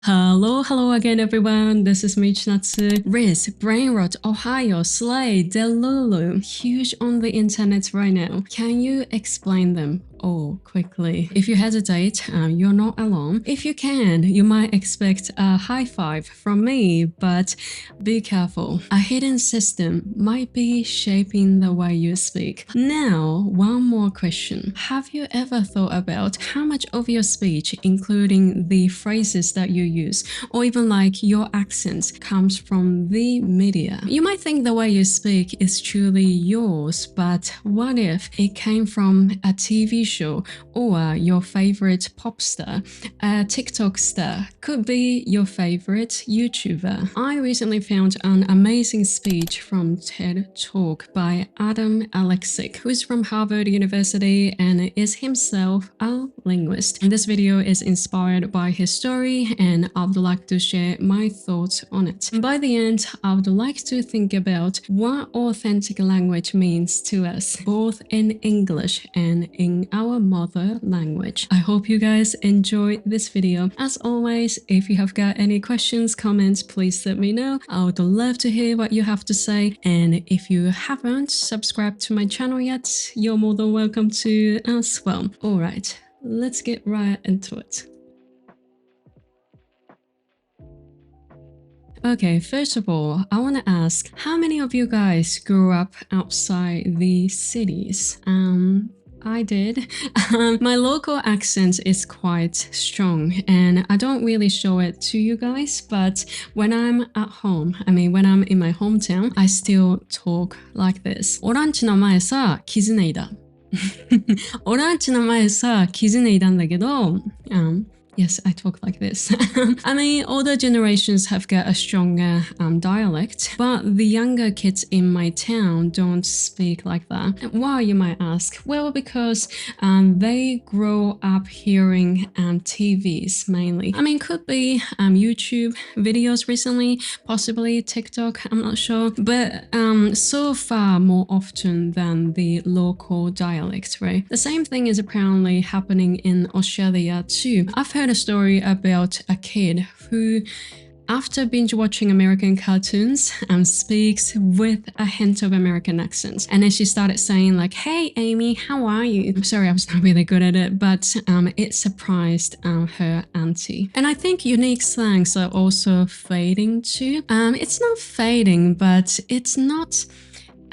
Hello again everyone, this is Michinatsu. Rizz, Brainrot, Ohio, Slay, Delulu, huge on the internet right now. Can you explain them all quickly? If you hesitate, you're not alone. If you can, you might expect a high five from me, but be careful. A hidden system might be shaping the way you speak. Now, one more question. Have you ever thought about how much of your speech, including the phrases that you use, or even like your accents, comes from the media? You might think the way you speak is truly yours, but what if it came from a TV show or your favorite pop star, a TikTok star, could be your favorite YouTuber? I recently found an amazing speech from TED Talk by Adam Alexic, who's from Harvard University and is himself a linguist. And this video is inspired by his story and I would like to share my thoughts on it. And by the end, I would like to think about what authentic language means to us, both in English and in our mother language. I hope you guys enjoyed this video. As always, if you have got any questions, comments, please let me know. I would love to hear what you have to say. And if you haven't subscribed to my channel yet, you're more than welcome to as well. Alright, let's get right into it. Okay, first of all, I want to ask, how many of you guys grew up outside the cities? I did. My local accent is quite strong and I don't really show it to you guys, but when I'm at home, when I'm in my hometown, I still talk like this. オランチの前さ、キズネイだ。オランチの前さ、キズネイだんだけど、Yes, I talk like this. Older generations have got a stronger dialect, but the younger kids in my town don't speak like that. Why, you might ask? Well, because they grow up hearing TVs mainly. Could be YouTube videos recently, possibly TikTok, I'm not sure. But so far more often than the local dialect, right? The same thing is apparently happening in Australia too. I've heard a story about a kid who, after binge watching American cartoons, speaks with a hint of American accent. And then she started saying like, "Hey Amy, how are you?" I'm sorry, I was not really good at it, but it surprised her auntie. And I think unique slangs are also fading too. It's not fading, but it's not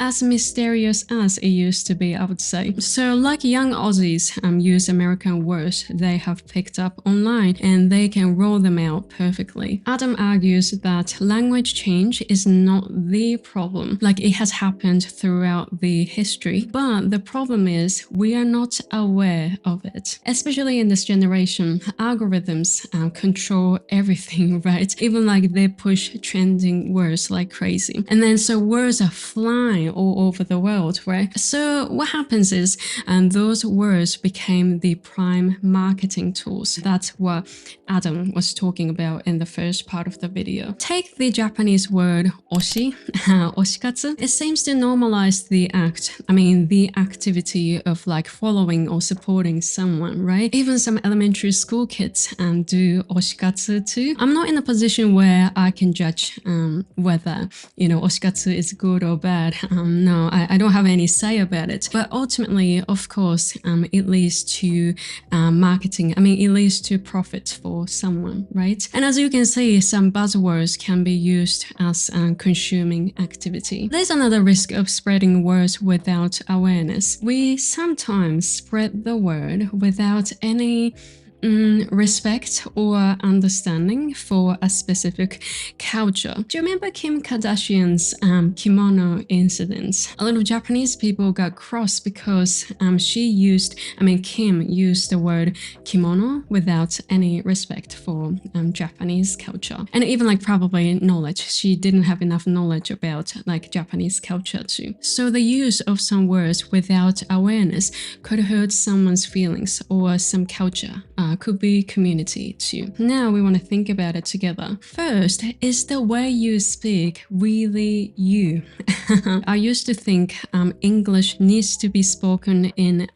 as mysterious as it used to be, I would say. So like young Aussies use American words they have picked up online and they can roll them out perfectly. Adam argues that language change is not the problem, like it has happened throughout the history, but the problem is we are not aware of it. Especially in this generation, algorithms control everything, right? Even like they push trending words like crazy. And then so words are flying all over the world, right? So what happens is those words became the prime marketing tools. That's what Adam was talking about in the first part of the video. Take the Japanese word oshi, oshikatsu. It seems to normalize the act, the activity of like following or supporting someone, right? Even some elementary school kids do oshikatsu too. I'm not in a position where I can judge whether, oshikatsu is good or bad. No, I don't have any say about it. But ultimately, of course, it leads to marketing. It leads to profit for someone, right? And as you can see, some buzzwords can be used as a consuming activity. There's another risk of spreading words without awareness. We sometimes spread the word without any respect or understanding for a specific culture. Do you remember Kim Kardashian's kimono incident? A lot of Japanese people got cross because Kim used the word kimono without any respect for Japanese culture. And even like probably knowledge. She didn't have enough knowledge about like Japanese culture too. So the use of some words without awareness could hurt someone's feelings or some culture could be community too. Now we want to think about it together. First, is the way you speak really you? I used to think English needs to be spoken in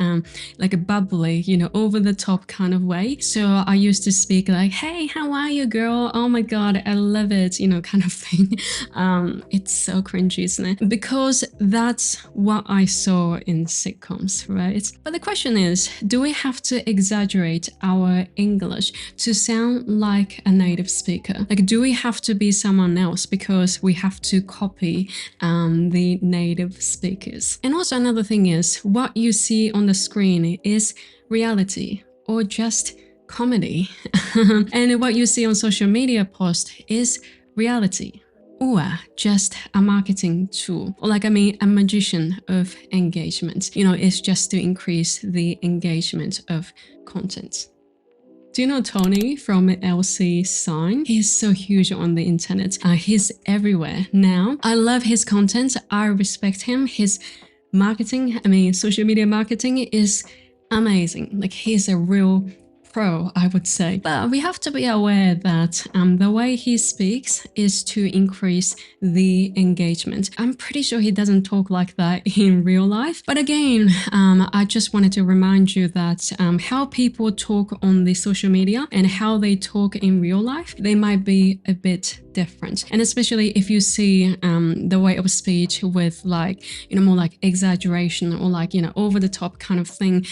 like a bubbly, over the top kind of way. So I used to speak like, hey, how are you, girl? Oh my God, I love it, kind of thing. It's so cringy, isn't it? Because that's what I saw in sitcoms, right? But the question is, do we have to exaggerate our English to sound like a native speaker? Like, do we have to be someone else because we have to copy the native speakers? And also another thing is, what you see on the screen is reality or just comedy. And what you see on social media posts is reality or just a marketing tool, or a magician of engagement. It's just to increase the engagement of content. Do you know Tony from LC Sign? He's so huge on the internet. He's everywhere now. I love his content. I respect him. His marketing, social media marketing is amazing. Like, he's a real pro, I would say. But we have to be aware that the way he speaks is to increase the engagement. I'm pretty sure he doesn't talk like that in real life. But again, I just wanted to remind you that how people talk on the social media and how they talk in real life, they might be a bit different. And especially if you see the way of speech with more like exaggeration or over the top kind of thing,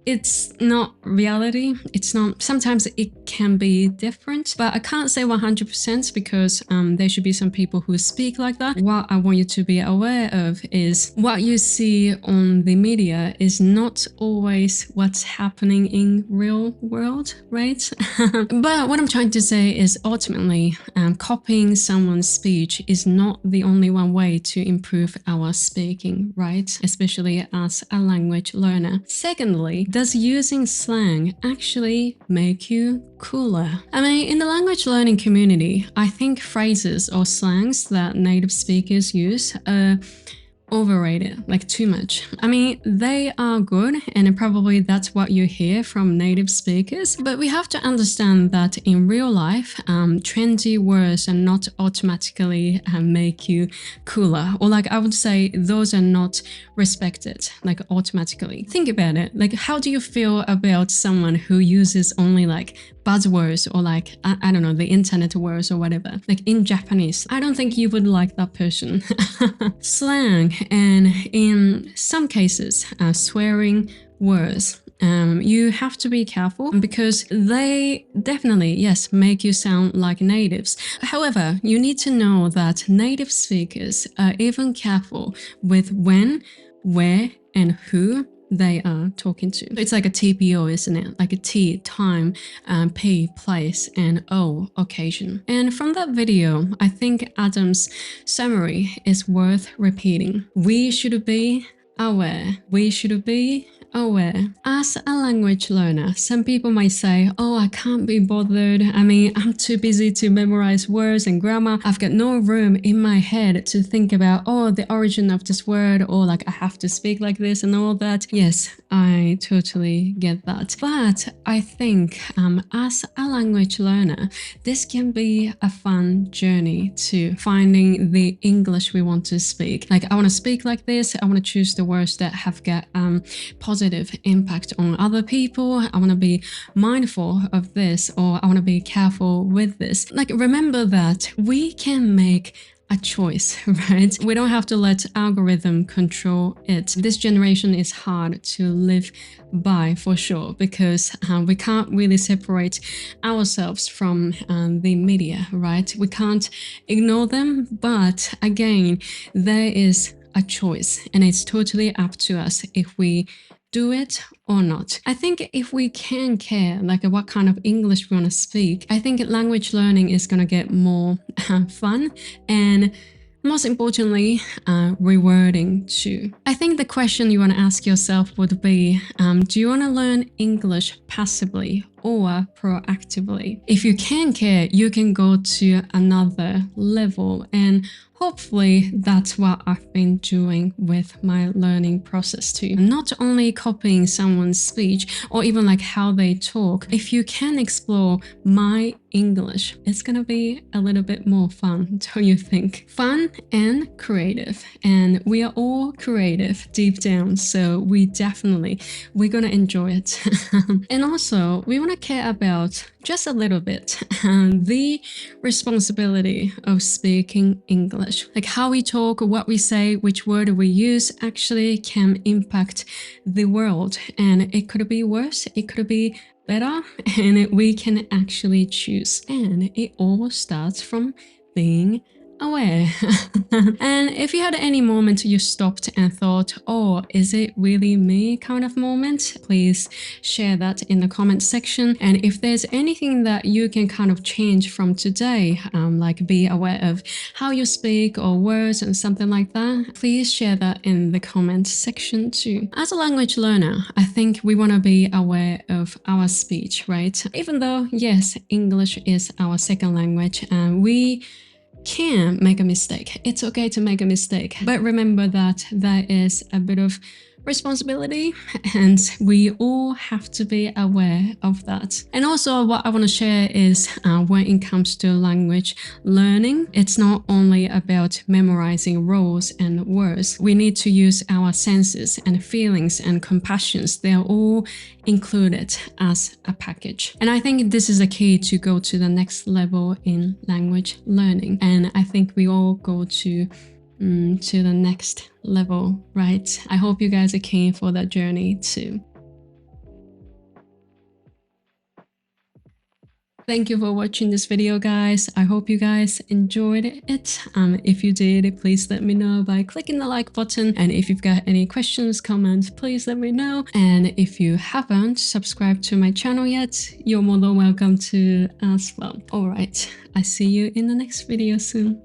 it's not reality. It's not. Sometimes it can be different, but I can't say 100% because there should be some people who speak like that. What I want you to be aware of is what you see on the media is not always what's happening in real world, right? But what I'm trying to say is ultimately copying someone's speech is not the only one way to improve our speaking, right? Especially as a language learner. Secondly, does using slang actually make you cooler? In the language learning community, I think phrases or slangs that native speakers use are overrated, too much. They are good and probably that's what you hear from native speakers, but we have to understand that in real life, trendy words are not automatically make you cooler, or I would say those are not respected automatically. Think about it. How do you feel about someone who uses only buzzwords or I don't know, the internet words or whatever, in Japanese? I don't think you would like that person. Slang and in some cases swearing words, you have to be careful because they definitely, yes, make you sound like natives. However, you need to know that native speakers are even careful with when, where, and who they are talking to. It's like a TPO, isn't it? Like a T, time, P, place, and O, occasion. And from that video, I think Adam's summary is worth repeating. We should be aware. We should be aware. As a language learner, some people might say, oh, I can't be bothered. I'm too busy to memorize words and grammar. I've got no room in my head to think about, the origin of this word, or I have to speak like this and all that. Yes, I totally get that. But I think as a language learner, this can be a fun journey to finding the English we want to speak. I want to speak like this. I want to choose the words that have got positive impact on other people. I want to be mindful of this, or I want to be careful with this. Remember that we can make a choice, right? We don't have to let algorithm control it. This generation is hard to live by for sure because we can't really separate ourselves from the media, right? We can't ignore them, but again, there is a choice and it's totally up to us if we do it or not. I think if we can care what kind of English we want to speak, I think language learning is going to get more fun and most importantly, rewarding too. I think the question you want to ask yourself would be, do you want to learn English passively or proactively. If you can care, you can go to another level, and hopefully that's what I've been doing with my learning process too. Not only copying someone's speech or even like how they talk. If you can explore my English, it's gonna be a little bit more fun, don't you think? Fun and creative. And we are all creative deep down, so we're gonna enjoy it. And also, we wanna care about just a little bit the responsibility of speaking English. Like how we talk, what we say, which word we use actually can impact the world. And it could be worse, it could be better, and we can actually choose. And it all starts from being aware. And if you had any moment you stopped and thought, oh, is it really me kind of moment, please share that in the comment section. And if there's anything that you can kind of change from today, like be aware of how you speak or words and something like that, please share that in the comment section too. As a language learner, I think we want to be aware of our speech, right? Even though, yes, English is our second language, and we can make a mistake. It's okay to make a mistake, but remember that there is a bit of responsibility, and we all have to be aware of that. And also what I want to share is when it comes to language learning, it's not only about memorizing rules and words. We need to use our senses and feelings and compassions. They're all included as a package. And I think this is a key to go to the next level in language learning. And I think we all go to the next level, right? I hope you guys are keen for that journey too. Thank you for watching this video, guys. I hope you guys enjoyed it. If you did, please let me know by clicking the like button. And if you've got any questions, comments, please let me know. And if you haven't subscribed to my channel yet, you're more than welcome to as well. All right, I see you in the next video soon.